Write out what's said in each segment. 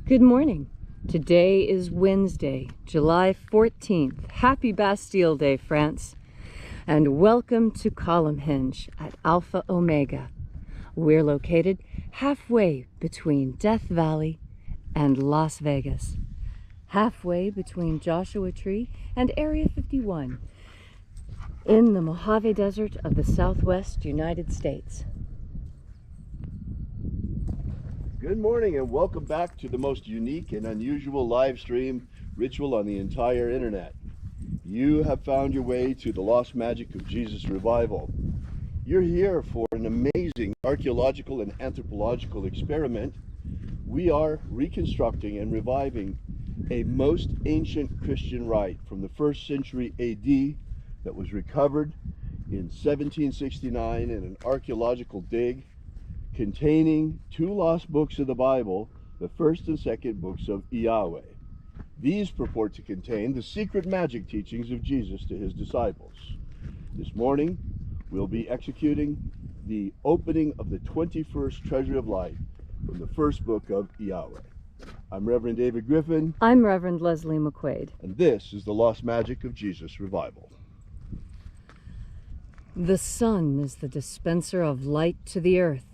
Good morning. Today is Wednesday, July 14th. Happy Bastille Day, France. And welcome to Column Hinge at Alpha Omega. We're located halfway between Death Valley and Las Vegas. Halfway between Joshua Tree and Area 51 in the Mojave Desert of the Southwest United States. Good morning and welcome back to the most unique and unusual live stream ritual on the entire internet. You have found your way to the Lost Magic of Jesus revival. You're here for an amazing archaeological and anthropological experiment. We are reconstructing and reviving a most ancient Christian rite from the 1st century AD that was recovered in 1769 in an archaeological dig containing 2 lost books of the Bible, the 1st and 2nd books of Yahweh. These purport to contain the secret magic teachings of Jesus to his disciples. This morning, we'll be executing the opening of the 21st Treasure of Light from the 1st book of Yahweh. I'm Reverend David Griffin. I'm Reverend Leslie McQuaid. And this is the Lost Magic of Jesus revival. The sun is the dispenser of light to the earth.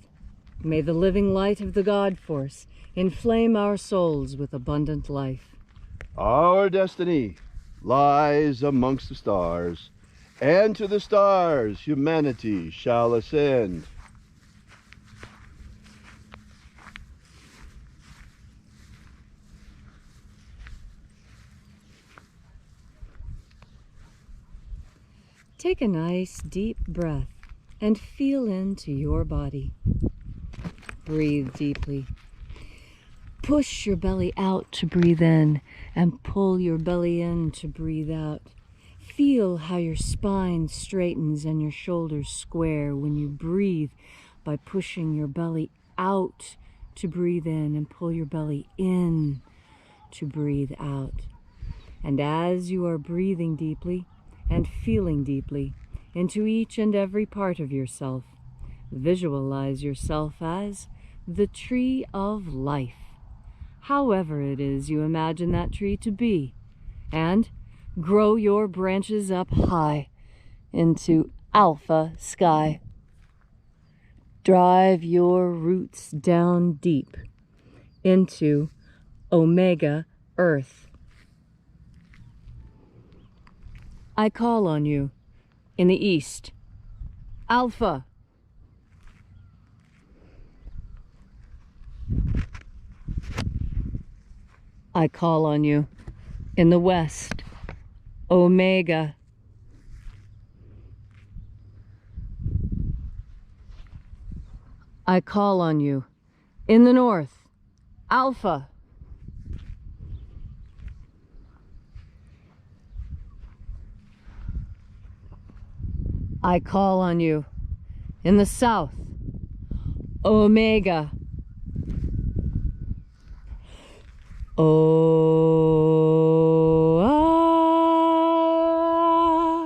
May the living light of the God Force inflame our souls with abundant life. Our destiny lies amongst the stars, and to the stars humanity shall ascend. Take a nice deep breath and feel into your body. Breathe deeply. Push your belly out to breathe in and pull your belly in to breathe out. Feel how your spine straightens and your shoulders square when you breathe by pushing your belly out to breathe in and pull your belly in to breathe out. And as you are breathing deeply and feeling deeply into each and every part of yourself, visualize yourself as the tree of life, however it is you imagine that tree to be, and grow your branches up high into alpha sky. Drive your roots down deep into omega earth. I call on you in the east, alpha. I call on you in the west, omega. I call on you in the north, alpha. I call on you in the south, omega.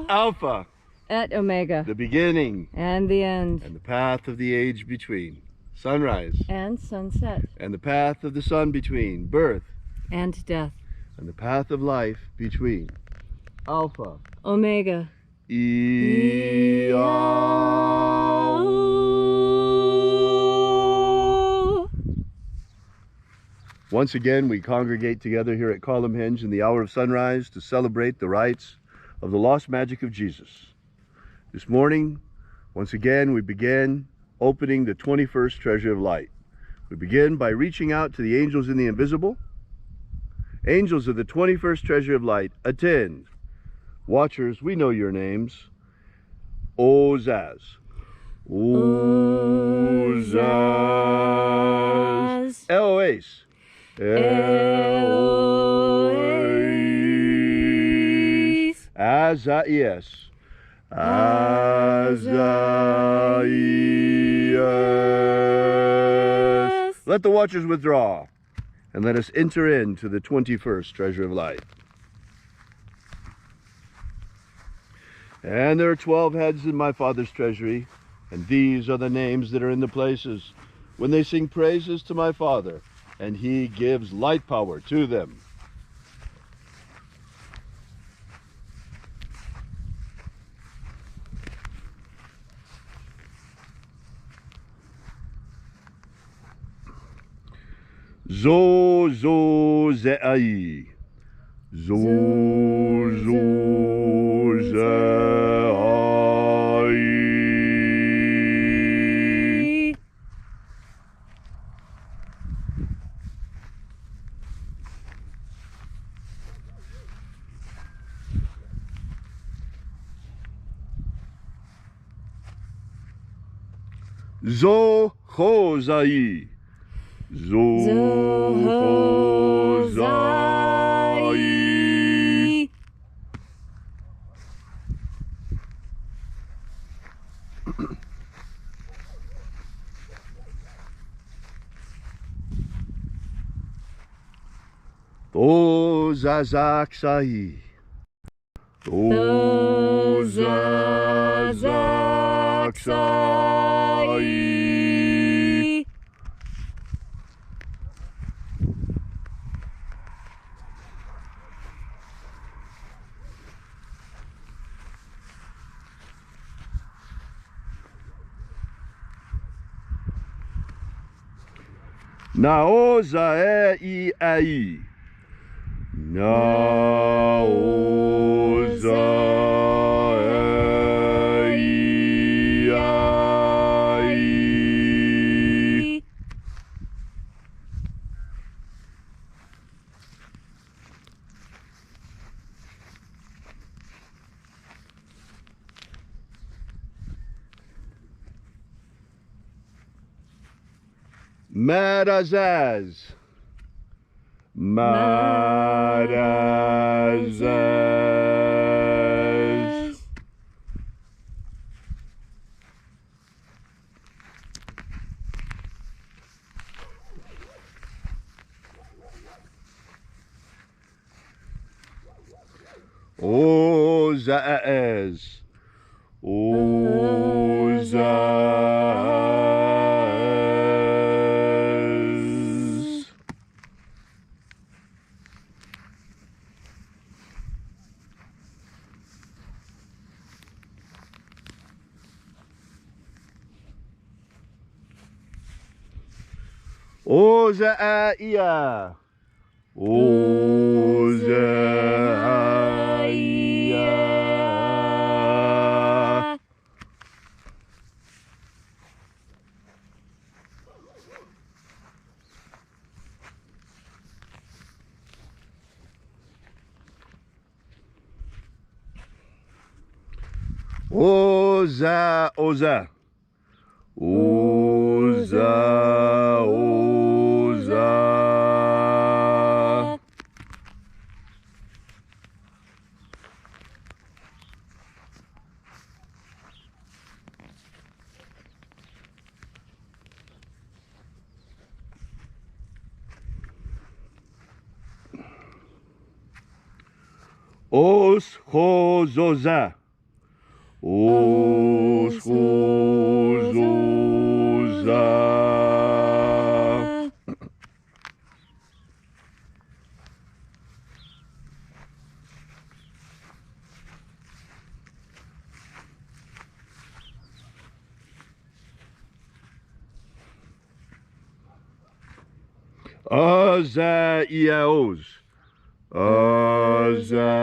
Alpha. At omega. The beginning. And the end. And the path of the age between. Sunrise. And sunset. And the path of the sun between. Birth. And death. And the path of life between. Alpha. Omega. Once again, we congregate together here at Column Hinge in the hour of sunrise to celebrate the rites of the lost magic of Jesus. This morning, once again, we begin opening the 21st Treasure of Light. We begin by reaching out to the angels in the invisible. Angels of the 21st Treasure of Light, attend. Watchers, we know your names. Ozaz. Ozaz. Eloise. Eloise. Azaias. Azaias. Let the watchers withdraw, and let us enter into the 21st Treasure of Light. And there are 12 heads in my Father's treasury, and these are the names that are in the places when they sing praises to my Father and he gives light power to them. Zo zo ze'ai. Zo zo ze'ai. Zo ho zai. Zo ho zai. To zazak sai. To zazak sai. Naoza e ai. Naoza e ai. Marazaz. Marazaz. Ozaaz. Ozaaz. Ozaia. Ozaia. Oza, oza. Oza, oza. Os hozoza. Os hozoza. Azaiaos. Azaiaos.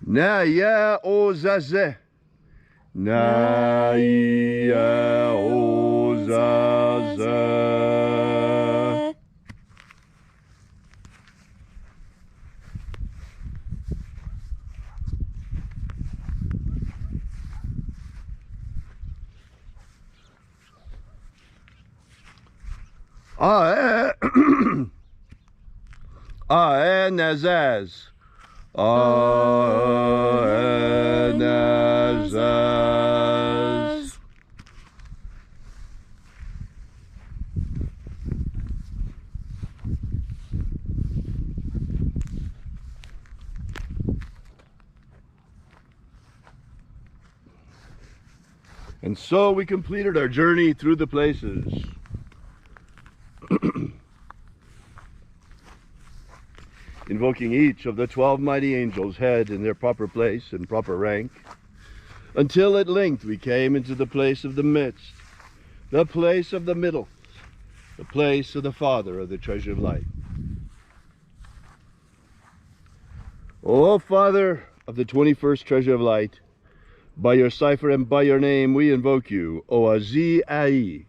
Naya ozaze. Naya ozaze. Aenazaz. Aenazaz. And so we completed our journey through the places. Invoking each of the 12 mighty angels' head in their proper place and proper rank, until at length we came into the place of the midst, the place of the middle, the place of the Father of the treasure of light. O Father of the 21st treasure of light, by your cipher and by your name we invoke you, Oazi Ai.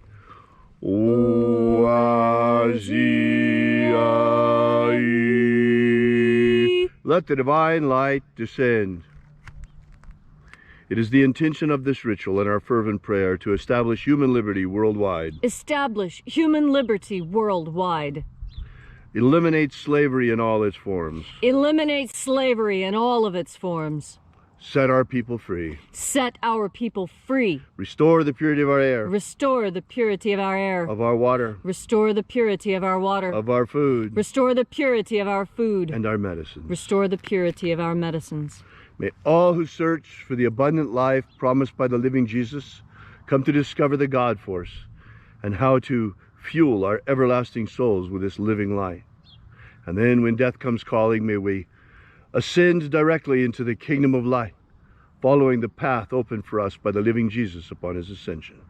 Oazi Ai. Let the divine light descend. It is the intention of this ritual and our fervent prayer to establish human liberty worldwide. Establish human liberty worldwide. Eliminate slavery in all its forms. Eliminate slavery in all of its forms. Set our people free. Set our people free. Restore the purity of our air. Restore the purity of our air. Of our water. Restore the purity of our water. Of our food. Restore the purity of our food. And our medicines. Restore the purity of our medicines. May all who search for the abundant life promised by the living Jesus come to discover the God force and how to fuel our everlasting souls with this living light. And then when death comes calling, may we ascend directly into the kingdom of light, following the path opened for us by the living Jesus upon his ascension.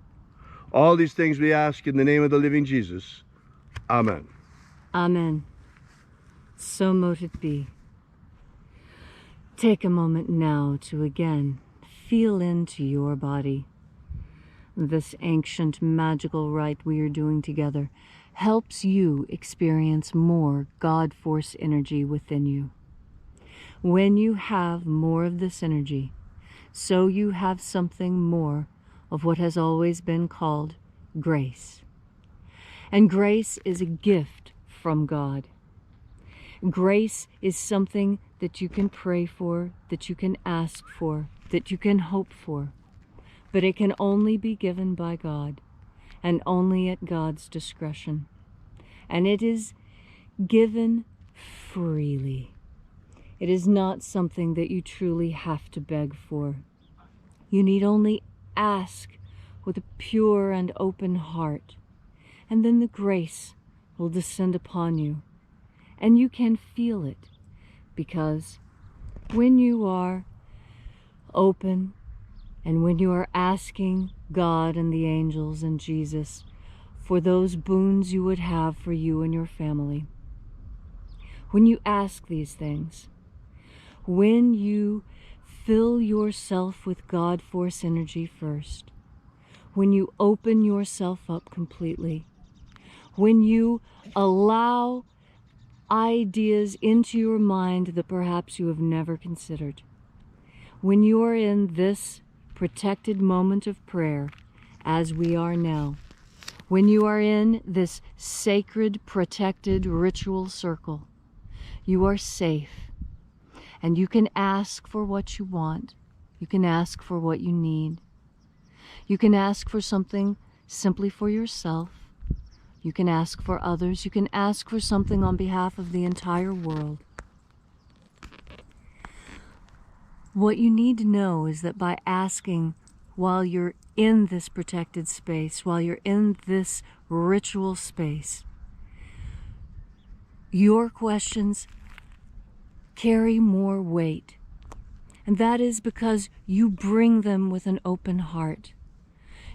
All these things we ask in the name of the living Jesus. Amen. Amen. So mote it be. Take a moment now to again feel into your body. This ancient magical rite we are doing together helps you experience more God force energy within you. When you have more of this energy, so you have something more of what has always been called grace. And grace is a gift from God. Grace is something that you can pray for, that you can ask for, that you can hope for. But it can only be given by God, and only at God's discretion. And it is given freely. It is not something that you truly have to beg for. You need only ask with a pure and open heart, and then the grace will descend upon you. And you can feel it, because when you are open and when you are asking God and the angels and Jesus for those boons you would have for you and your family, when you ask these things, when you fill yourself with God force energy first, when you open yourself up completely, when you allow ideas into your mind that perhaps you have never considered, when you are in this protected moment of prayer, as we are now, when you are in this sacred, protected ritual circle, you are safe. And you can ask for what you want. You can ask for what you need. You can ask for something simply for yourself. You can ask for others. You can ask for something on behalf of the entire world. What you need to know is that by asking while you're in this protected space, while you're in this ritual space, your questions carry more weight. And that is because you bring them with an open heart.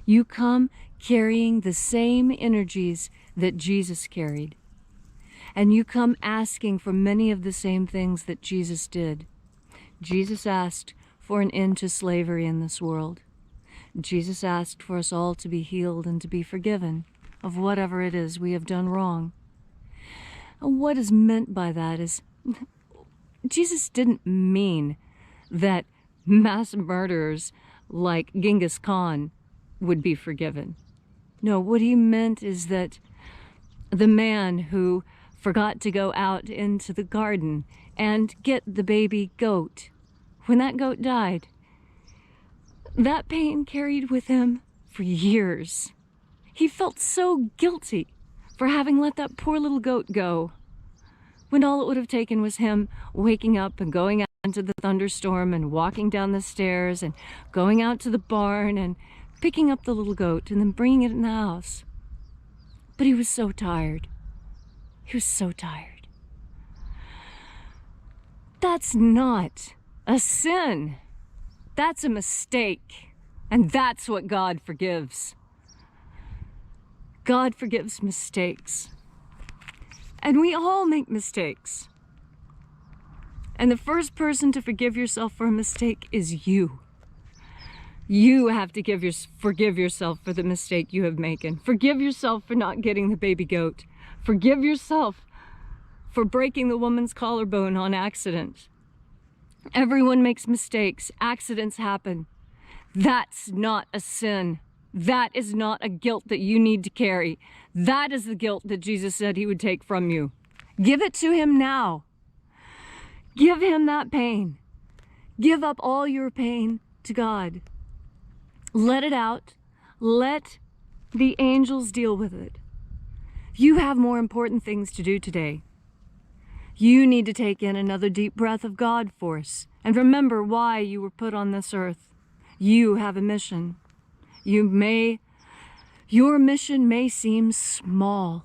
You come carrying the same energies that Jesus carried. And you come asking for many of the same things that Jesus did. Jesus asked for an end to slavery in this world. Jesus asked for us all to be healed and to be forgiven of whatever it is we have done wrong. And what is meant by that is, Jesus didn't mean that mass murderers like Genghis Khan would be forgiven. No, what he meant is that the man who forgot to go out into the garden and get the baby goat, when that goat died, that pain carried with him for years. He felt so guilty for having let that poor little goat go, when all it would have taken was him waking up and going out into the thunderstorm and walking down the stairs and going out to the barn and picking up the little goat and then bringing it in the house. But he was so tired. He was so tired. That's not a sin. That's a mistake. And that's what God forgives. God forgives mistakes. And we all make mistakes. And the first person to forgive yourself for a mistake is you. You have to forgive yourself for the mistake you have made. Forgive yourself for not getting the baby goat. Forgive yourself for breaking the woman's collarbone on accident. Everyone makes mistakes. Accidents happen. That's not a sin. That is not a guilt that you need to carry. That is the guilt that Jesus said he would take from you. Give it to him now. Give him that pain. Give up all your pain to God. Let it out. Let the angels deal with it. You have more important things to do today. You need to take in another deep breath of God force and remember why you were put on this earth. You have a mission. Your mission may seem small,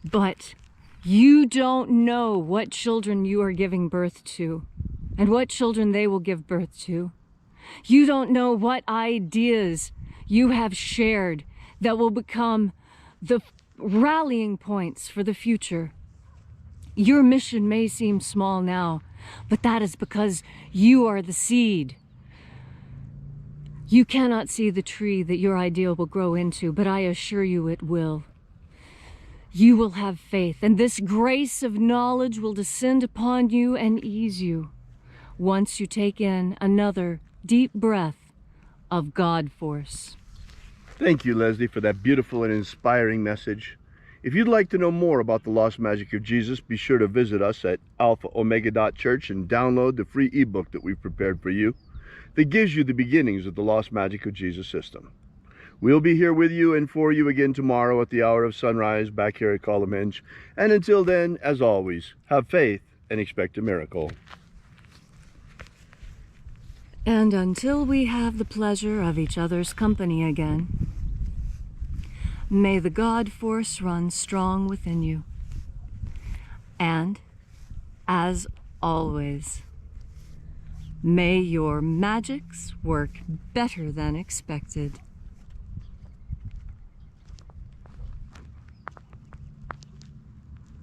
but you don't know what children you are giving birth to and what children they will give birth to. You don't know what ideas you have shared that will become the rallying points for the future. Your mission may seem small now, but that is because you are the seed. You cannot see the tree that your idea will grow into, but I assure you it will. You will have faith, and this grace of knowledge will descend upon you and ease you once you take in another deep breath of God force. Thank you, Leslie, for that beautiful and inspiring message. If you'd like to know more about the lost magic of Jesus, be sure to visit us at alphaomega.church and download the free ebook that we've prepared for you that gives you the beginnings of the lost magic of Jesus system. We'll be here with you and for you again tomorrow at the hour of sunrise back here at Column Hinge. And until then, as always, have faith and expect a miracle. And until we have the pleasure of each other's company again, may the God force run strong within you. And, as always, may your magics work better than expected.